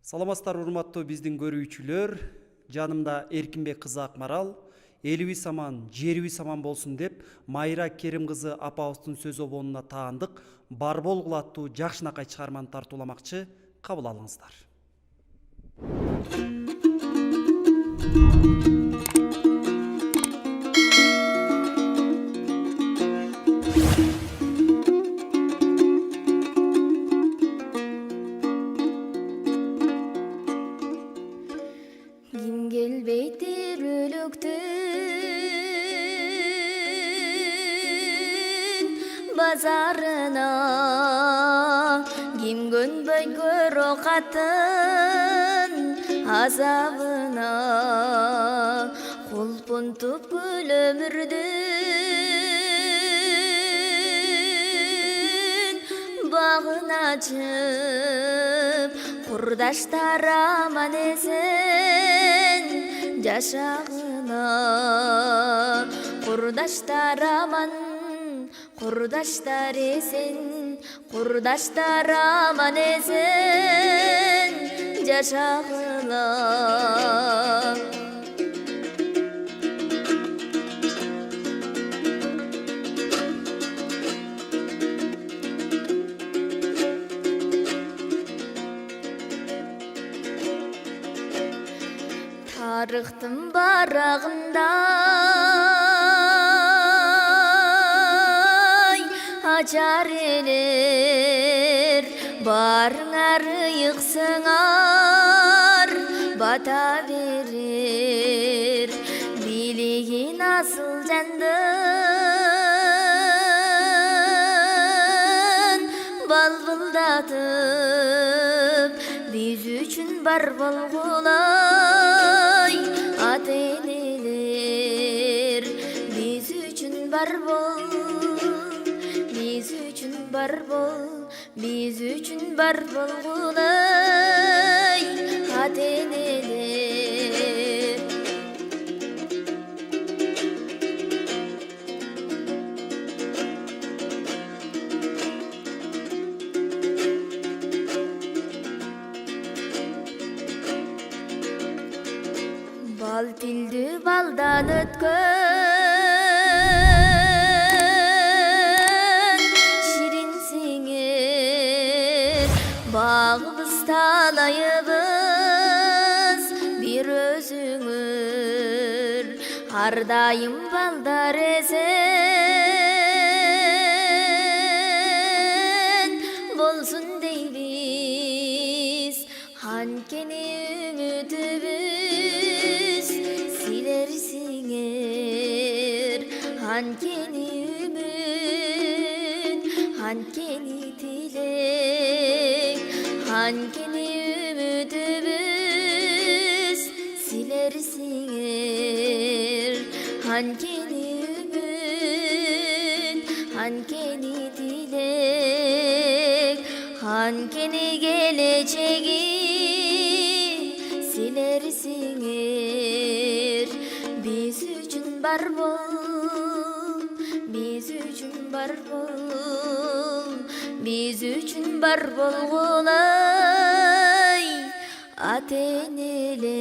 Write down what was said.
Саламатсыздар урматтуу биздин көрүүчүлөр. Жанымда Эркинбек кызы Акмарал, элибиз аман, жерибиз аман болсун деп Майра Керим кызы апабыздын сөз обонуна таандык бар болгул аттуу жакшынакай чыгарманы тартууламакчы. Кабыл алыңыздар. Ким келбейтир өлүктүн базарына, ким көнбөйт көрө катын азабына, кулпунтуп күл өмүрдүн багын ачып, курдаштар аман эсен жашагына, курдаштар аман, курдаштар эсен, курдаштар аман эсен жашагына. Тарыхтын барагындай ачар элер, барыңар ыйыксаңар бата берер, бийлигин асыл жандын балбылдатып, биз үчүн бар болгулай ата-энелер, биз үчүн бар бол, биз үчүн бар бол, биз үчүн бар болгулай ата-энелер. Бал тилдүү балдан өткөн ширинсиңер, багыбыз талайыбыз бир өзүңөр, ар дайым балдар эсен болсун дейбиз, анткени үмүтүбүз силерсиңер, анткени үмүт, анткени тилек, анткени үмүтүбүз силерсиңер, анткени үмүт, анткени тилек, анткени келечеги силерсиңер. Биз үчүн бар бол, биз үчүн бар бол, биз үчүн бар болгулай ата-энелер.